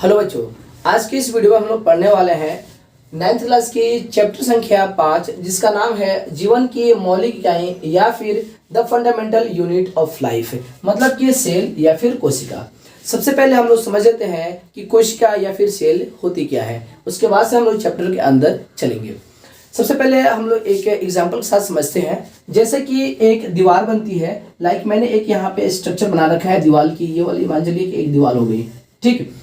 Hello बच्चों, आज की इस वीडियो में हम लोग पढ़ने वाले हैं 9th क्लास की चैप्टर संख्या 5, जिसका नाम है जीवन की मौलिक इकाई या फिर the fundamental unit of life. मतलब कि सेल या फिर कोशिका। सबसे पहले हम लोग समझ लेते हैं कि कोशिका या फिर सेल होती क्या है, उसके बाद से हम लोग चैप्टर के अंदर चलेंगे। सबसे पहले हम लोग एक एग्जाम्पल के साथ समझते हैं। जैसे कि एक दीवार बनती है, लाइक मैंने एक यहाँ पे स्ट्रक्चर बना रखा है दीवार की, ये वाली मान चलिए कि एक दीवार हो गई, ठीक है।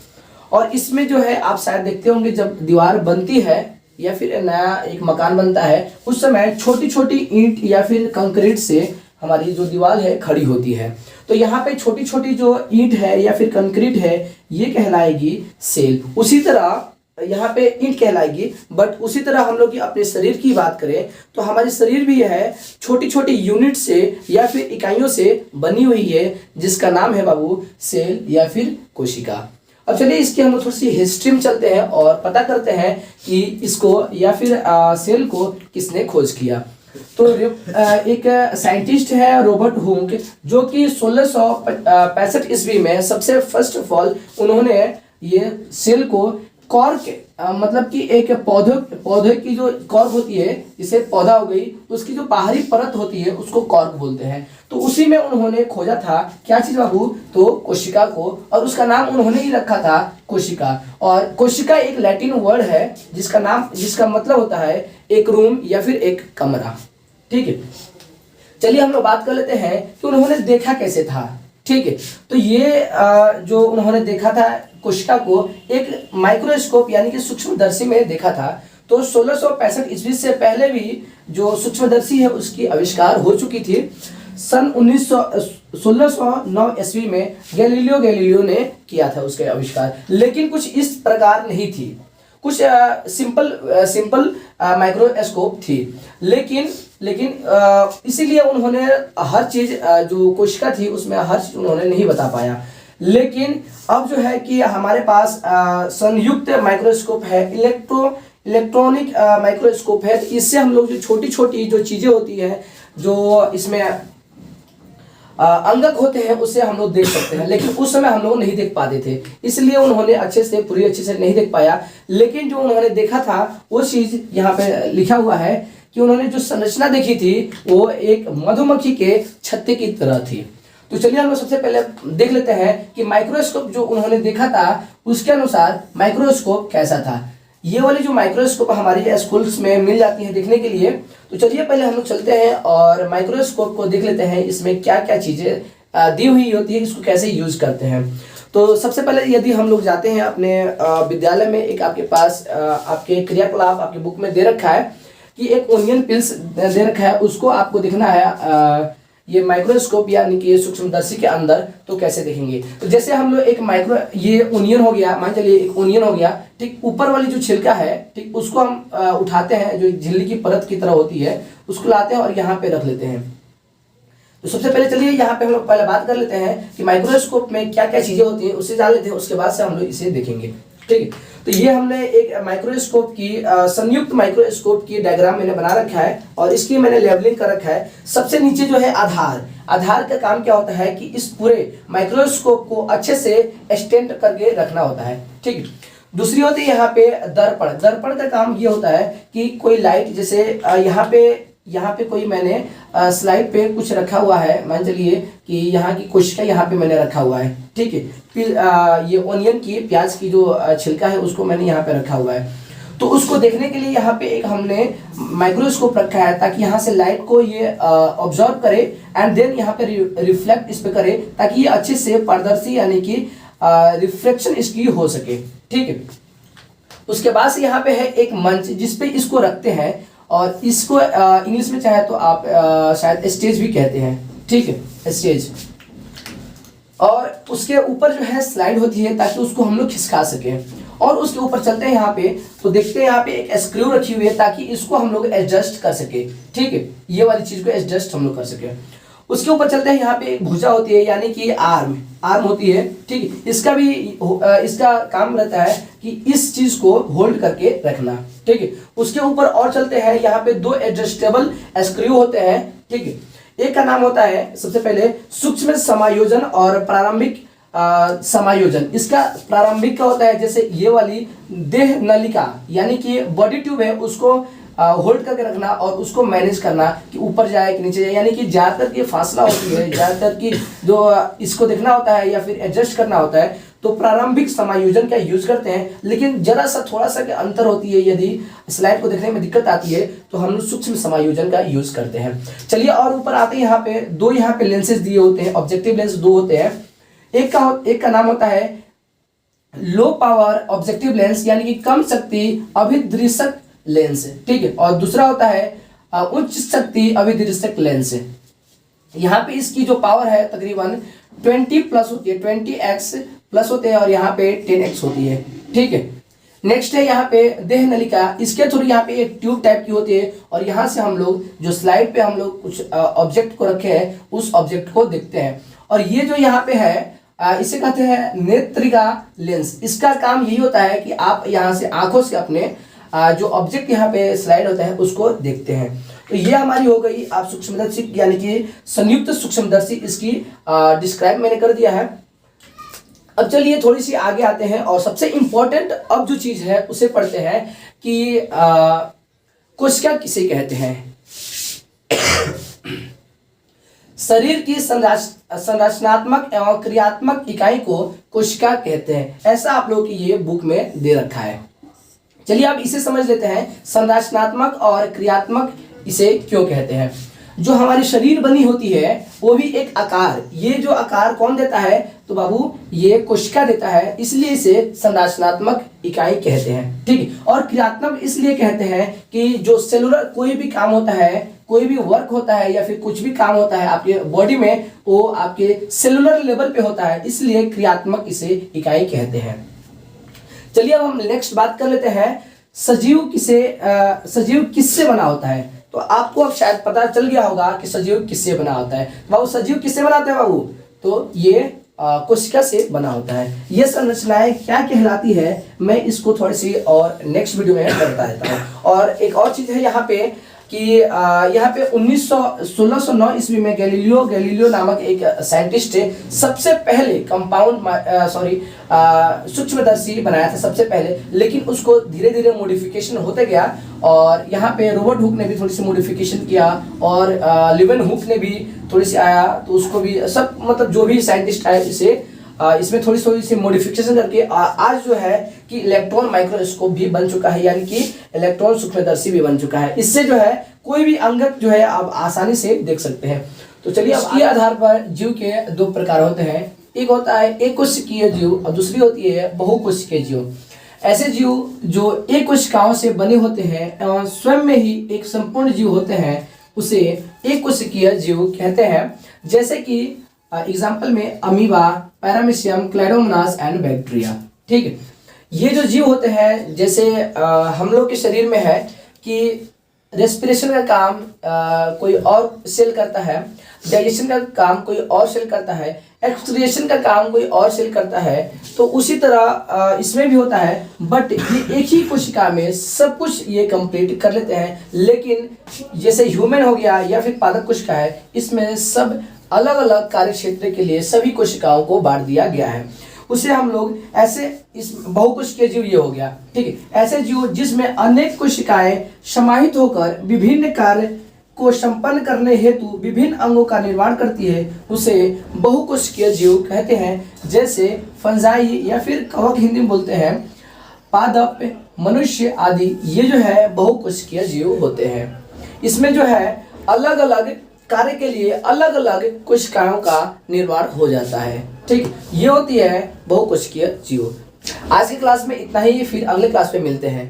और इसमें जो है आप शायद देखते होंगे जब दीवार बनती है या फिर नया एक मकान बनता है, उस समय छोटी छोटी ईंट या फिर कंक्रीट से हमारी जो दीवार है खड़ी होती है। तो यहाँ पे छोटी छोटी जो ईंट है या फिर कंक्रीट है ये कहलाएगी सेल। उसी तरह यहाँ पे ईंट कहलाएगी। बट उसी तरह हम लोग अपने शरीर की बात करें तो हमारी शरीर भी है छोटी छोटी यूनिट से या फिर इकाइयों से बनी हुई है, जिसका नाम है बाबू सेल या फिर कोशिका। अब चलिए इसकी हम लोग थोड़ी सी हिस्ट्री में चलते हैं और पता करते हैं कि इसको या फिर सेल को किसने खोज किया। तो एक साइंटिस्ट है रॉबर्ट हुक, जो कि 1665 ईस्वी में सबसे फर्स्ट ऑफ ऑल उन्होंने ये सेल को कॉर्क मतलब कि एक पौधे की जो कॉर्क होती है, जिसे पौधा हो गई, उसकी जो बाहरी परत होती है उसको कॉर्क बोलते हैं। तो उसी में उन्होंने खोजा था क्या चीज बाबू, तो कोशिका को, और उसका नाम उन्होंने ही रखा था कोशिका। और कोशिका एक लैटिन वर्ड है जिसका मतलब होता है एक रूम या फिर एक कमरा, ठीक है। चलिए हम लोग बात कर लेते हैं कि उन्होंने देखा कैसे था, ठीक है। तो ये जो उन्होंने देखा था कोशिका को एक माइक्रोस्कोप यानी कि सूक्ष्मदर्शी में देखा था। तो 1665 ईस्वी से पहले भी जो सूक्ष्मदर्शी है उसकी आविष्कार हो चुकी थी। सन 1609 ईस्वी में गैलीलियो ने किया था उसके आविष्कार, लेकिन कुछ इस प्रकार नहीं थी। कुछ सिंपल माइक्रोस्कोप थी, लेकिन इसीलिए उन्होंने हर चीज जो कोशिका थी उसमें हर चीज उन्होंने नहीं बता पाया। लेकिन अब जो है कि हमारे पास संयुक्त माइक्रोस्कोप है, इलेक्ट्रॉनिक माइक्रोस्कोप है। तो इससे हम लोग जो छोटी छोटी जो चीजें होती है, जो इसमें अंगक होते हैं, उससे हम लोग देख सकते हैं। लेकिन उस समय हम लोग नहीं देख पाते थे, इसलिए उन्होंने अच्छे से नहीं देख पाया। लेकिन जो उन्होंने देखा था वो चीज यहाँ पे लिखा हुआ है कि उन्होंने जो संरचना देखी थी वो एक मधुमक्खी के छत्ते की तरह थी। तो चलिए हम लोग सबसे पहले देख लेते हैं कि माइक्रोस्कोप जो उन्होंने देखा था उसके अनुसार माइक्रोस्कोप कैसा था। ये वाली जो माइक्रोस्कोप हमारे स्कूल्स में मिल जाती है देखने के लिए। तो चलिए पहले हम लोग चलते हैं और माइक्रोस्कोप को देख लेते हैं, इसमें क्या क्या चीजें दी हुई होती है, इसको कैसे यूज करते हैं। तो सबसे पहले यदि हम लोग जाते हैं अपने विद्यालय में, एक आपके पास आपके क्रियाकलाप आपके बुक में दे रखा है कि एक ओनियन पिल्स दे रखा है, उसको आपको दिखना है ये माइक्रोस्कोप यानी कि सूक्ष्मदर्शी के अंदर। तो कैसे देखेंगे, तो जैसे हम लोग एक ये ओनियन हो गया, मान चलिए एक ओनियन हो गया, ठीक। ऊपर वाली जो छिलका है, ठीक, उसको हम उठाते हैं, जो झिल्ली की परत की तरह होती है, उसको लाते हैं और यहाँ पे रख लेते हैं। तो सबसे पहले चलिए यहाँ पे हम लोग पहले बात कर लेते हैं कि माइक्रोस्कोप में क्या क्या चीजें होती हैं, उससे जान लेते हैं, उसके बाद से हम लोग इसे देखेंगे, ठीक है। तो ये हमने एक माइक्रोस्कोप की संयुक्त माइक्रोस्कोप की डायग्राम मैंने बना रखा है और इसकी मैंने लेबलिंग कर रखा है। सबसे नीचे जो है आधार का काम क्या होता है कि इस पूरे माइक्रोस्कोप को अच्छे से स्टैंड करके रखना होता है, ठीक है। दूसरी होती है यहाँ पे दर्पण का काम ये होता है कि कोई लाइट, जैसे यहाँ पे कोई मैंने स्लाइड पे कुछ रखा हुआ है, मान चलिए कि यहाँ की कोशिका यहाँ पे मैंने रखा हुआ है, ठीक है। फिर ये ऑनियन की प्याज की जो छिलका है उसको मैंने यहाँ पे रखा हुआ है। तो उसको देखने के लिए यहाँ पे एक हमने माइक्रोस्कोप रखा है, ताकि यहाँ से लाइट को ये ऑब्जर्व करे एंड देन यहाँ पे रिफ्लेक्ट इस पे करे, ताकि ये अच्छे से पारदर्शी यानी कि रिफ्लेक्शन इसकी हो सके, ठीक है। उसके बाद से यहाँ पे है एक मंच जिसपे इसको रखते हैं, और इसको इंग्लिश में चाहे तो आप शायद स्टेज भी कहते हैं, ठीक है, स्टेज। और उसके ऊपर जो है स्लाइड होती है ताकि उसको हम लोग खिसका सकें। और उसके ऊपर चलते हैं यहाँ पे, तो देखते हैं यहाँ पे एक स्क्रू रखी हुई है ताकि इसको हम लोग एडजस्ट कर सके, ठीक है, ये वाली चीज को एडजस्ट हम लोग कर सके। उसके ऊपर चलते हैं, यहाँ पे एक भुजा होती है यानी कि आर्म होती है, ठीक है। इसका काम रहता है कि इस चीज को होल्ड करके रखना, ठीक है। उसके ऊपर और चलते हैं, यहाँ पे 2 एडजस्टेबल स्क्रू होते हैं, ठीक है। एक का नाम होता है सबसे पहले सूक्ष्म समायोजन और प्रारंभिक समायोजन। इसका प्रारंभिक क्या होता है, जैसे ये वाली देह नलिका यानी कि बॉडी ट्यूब है, उसको होल्ड करके रखना और उसको मैनेज करना कि ऊपर जाए कि नीचे जाए, यानी कि ज़्यादातर की फासला होती है, ज़्यादातर की जो इसको देखना होता है या फिर एडजस्ट करना होता है, तो प्रारंभिक समायोजन का यूज करते हैं। लेकिन जरा सा थोड़ा सा अंतर होती है, यदि स्लाइड को देखने में दिक्कत आती है तो हम लोग सूक्ष्म समायोजन का यूज करते हैं। चलिए और ऊपर आते हैं, यहाँ पे दो यहाँ पे लेंसेज दिए होते हैं, ऑब्जेक्टिव लेंस दो होते हैं। एक का नाम होता है लो पावर ऑब्जेक्टिव लेंस यानी कि कम शक्ति अभिदृश्यक लेंस, ठीक है, और दूसरा होता है उच्च शक्ति अभिदृश्यक लेंस। यहाँ पे इसकी जो पावर है तकरीबन 20 प्लस होती है, 20x प्लस होते हैं और यहाँ पे 10x होती है, ठीक है। नेक्स्ट है यहाँ पे देह नलिका, इसके थ्रू यहाँ पे एक ट्यूब टाइप की होती है और यहाँ से हम लोग जो स्लाइड पे हम लोग कुछ ऑब्जेक्ट को रखे हैं उस ऑब्जेक्ट को देखते हैं। और ये जो यहाँ पे है इसे कहते हैं नेत्रिका लेंस। इसका काम यही होता है कि आप यहाँ से आंखों से अपने जो ऑब्जेक्ट यहाँ पे स्लाइड होता है उसको देखते हैं। तो ये हमारी हो गई आप सूक्ष्मदर्शी यानी कि संयुक्त सूक्ष्मदर्शी, इसकी डिस्क्राइब मैंने कर दिया है। अब चलिए थोड़ी सी आगे आते हैं और सबसे इंपॉर्टेंट अब जो चीज है उसे पढ़ते हैं कि कोशिका किसे कहते हैं। शरीर की संरचनात्मक एवं क्रियात्मक इकाई को कोशिका कहते हैं, ऐसा आप लोगों की ये बुक में दे रखा है। चलिए अब इसे समझ लेते हैं, संरचनात्मक और क्रियात्मक इसे क्यों कहते हैं। जो हमारी शरीर बनी होती है वो भी एक आकार, ये जो आकार कौन देता है तो बाबू ये कोशिका देता है, इसलिए इसे संरचनात्मक इकाई कहते हैं, ठीक है। और क्रियात्मक इसलिए कहते हैं कि जो सेलुलर कोई भी काम होता है, कोई भी वर्क होता है या फिर कुछ भी काम होता है आपके बॉडी में, वो आपके सेलुलर लेवल पे होता है, इसलिए क्रियात्मक इसे इकाई कहते हैं। चलिए अब हम नेक्स्ट बात कर लेते हैं, सजीव किससे बना होता है। तो आपको अब शायद पता चल गया होगा कि सजीव किससे बना होता है। बाबू सजीव किससे बनाते हैं बाबू, तो ये कोशिका से बना होता है। ये संरचनाएं क्या कहलाती है मैं इसको थोड़ी सी और नेक्स्ट वीडियो में करता रहता हूँ। और एक और चीज है यहाँ पे कि यहाँ पे 1609 ईस्वी में गैलीलियो नामक एक साइंटिस्ट सबसे पहले सूक्ष्मदर्शी बनाया था सबसे पहले, लेकिन उसको धीरे धीरे मॉडिफिकेशन होते गया और यहाँ पे रॉबर्ट हुक ने भी थोड़ी सी मॉडिफिकेशन किया और लिवन हुक ने भी थोड़ी सी आया, तो उसको भी सब मतलब जो भी साइंटिस्ट आए इसे इसमें थोड़ी सी मॉडिफिकेशन करके आज जो है कि इलेक्ट्रॉन माइक्रोस्कोप भी बन चुका है, यानी कि इलेक्ट्रॉन सूक्ष्मदर्शी भी बन चुका है। इससे जो है कोई भी अंगक जो है आप आसानी से देख सकते हैं। तो चलिए अब इसके आधार पर जीव के दो प्रकार होते हैं, एक होता है एक कोशिकीय जीव और दूसरी होती है बहुकोशिकीय जीव। ऐसे जीव जो एक कोशिकाओं से बने होते हैं एवं स्वयं में ही एक संपूर्ण जीव होते हैं उसे एक कोशिकीय जीव कहते हैं। जैसे कि एग्जाम्पल में अमीबा, पैरामीशियम, क्लैडोमोनास एंड बैक्टीरिया, ठीक है। ये जो जीव होते हैं जैसे हम लोग के शरीर में है कि रेस्पिरेशन का काम कोई और सेल करता है, डाइजेशन का काम कोई और सेल करता है, एक्सक्रिएशन का काम कोई और सेल करता है, तो उसी तरह इसमें भी होता है। बट ये एक ही कोशिका में सब कुछ ये कंप्लीट कर लेते हैं। लेकिन जैसे ह्यूमन हो गया या फिर पादप कोशिका है, इसमें सब अलग अलग कार्य क्षेत्र के लिए सभी कोशिकाओं को बांट दिया गया है। उसे हम लोग ऐसे इस बहुकोशिकीय जीव ये हो गया, ठीक है। ऐसे जीव जिसमें अनेक कोशिकाएं समाहित होकर विभिन्न कार्य को संपन्न करने हेतु विभिन्न अंगों का निर्माण करती है, उसे बहुकोशिकीय जीव कहते हैं। जैसे फंजाई या फिर कवक हिंदी में बोलते हैं, पादप, मनुष्य आदि ये जो है बहुकोशिकीय जीव होते हैं। इसमें जो है अलग अलग कार्य के लिए अलग अलग कोशिकाओं का निर्माण हो जाता है, ठीक। ये होती है बहुकोशिकीय जीव। आज की क्लास में इतना ही, फिर अगले क्लास में मिलते हैं।